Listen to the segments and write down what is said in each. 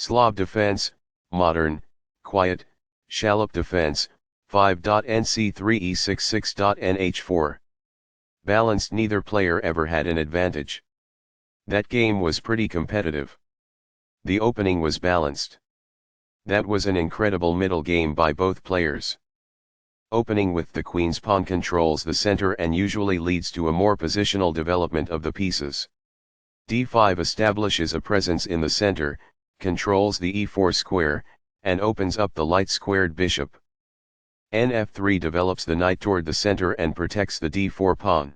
Slav defense, modern, quiet, shallop defense, 5.Nc3 Balanced. Neither player ever had an advantage. That game was pretty competitive. The opening was balanced. That was an incredible middle game by both players. Opening with the queen's pawn controls the center and usually leads to a more positional development of the pieces. d5 establishes a presence in the center, controls the e4 square, and opens up the light-squared bishop. Nf3 develops the knight toward the center and protects the d4 pawn.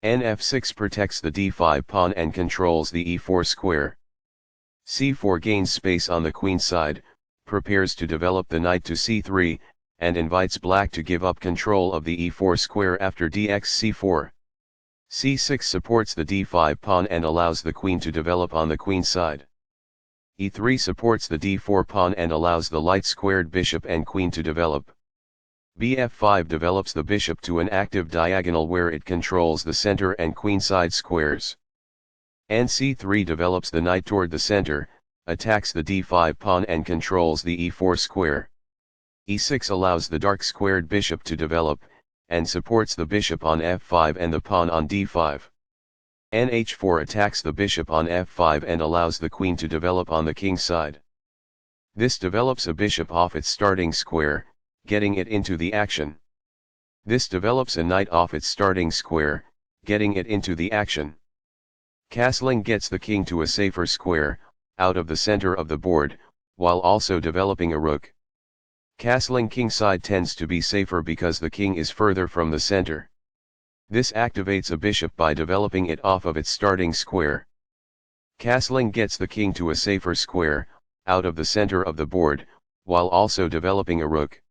Nf6 protects the d5 pawn and controls the e4 square. c4 gains space on the queen side, prepares to develop the knight to c3, and invites black to give up control of the e4 square after dx c4. c6 supports the d5 pawn and allows the queen to develop on the queen side. e3 supports the d4 pawn and allows the light-squared bishop and queen to develop. bf5 develops the bishop to an active diagonal where it controls the center and queenside squares. Nc3 develops the knight toward the center, attacks the d5 pawn and controls the e4 square. e6 allows the dark-squared bishop to develop, and supports the bishop on f5 and the pawn on d5. Nh4 attacks the bishop on f5 and allows the queen to develop on the king side. This develops a bishop off its starting square, getting it into the action. This develops a knight off its starting square, getting it into the action. Castling gets the king to a safer square, out of the center of the board, while also developing a rook. Castling kingside tends to be safer because the king is further from the center. This activates a bishop by developing it off of its starting square. Castling gets the king to a safer square, out of the center of the board, while also developing a rook.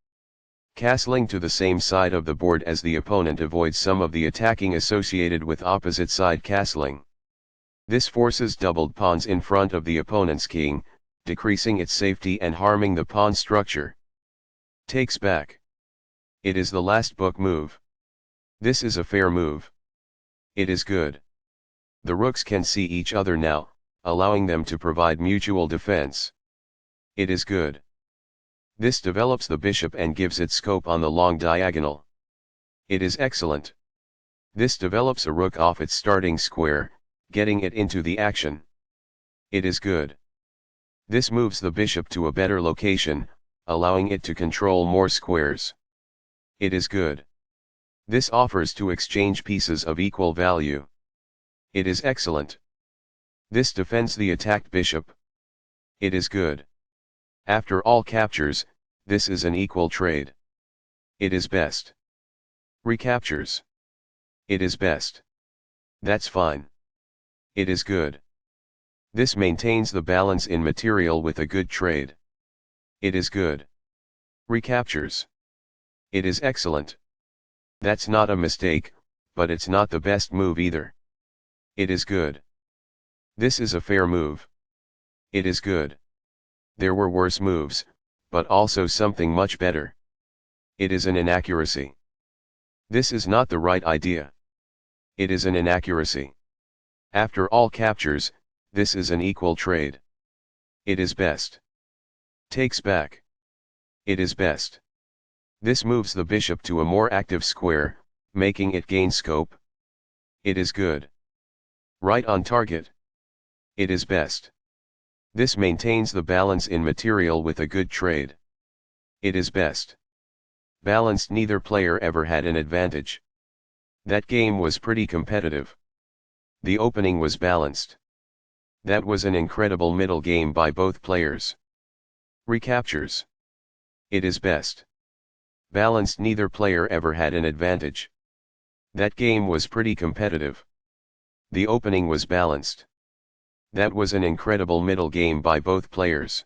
Castling to the same side of the board as the opponent avoids some of the attacking associated with opposite side castling. This forces doubled pawns in front of the opponent's king, decreasing its safety and harming the pawn structure. Takes back. It is the last book move. This is a fair move. It is good. The rooks can see each other now, allowing them to provide mutual defense. It is good. This develops the bishop and gives it scope on the long diagonal. It is excellent. This develops a rook off its starting square, getting it into the action. It is good. This moves the bishop to a better location, allowing it to control more squares. It is good. This offers to exchange pieces of equal value. It is excellent. This defends the attacked bishop. It is good. After all captures, this is an equal trade. It is best. Recaptures. It is best. That's fine. It is good. This maintains the balance in material with a good trade. It is good. Recaptures. It is excellent. That's not a mistake, but it's not the best move either. It is good. This is a fair move. It is good. There were worse moves, but also something much better. It is an inaccuracy. This is not the right idea. It is an inaccuracy. After all captures, this is an equal trade. It is best. Takes back. It is best. This moves the bishop to a more active square, making it gain scope. It is good. Right on target. It is best. This maintains the balance in material with a good trade. It is best. Balanced. Neither player ever had an advantage. That game was pretty competitive. The opening was balanced. That was an incredible middle game by both players. Recaptures. It is best. Balanced. Neither player ever had an advantage. That game was pretty competitive. The opening was balanced. That was an incredible middle game by both players.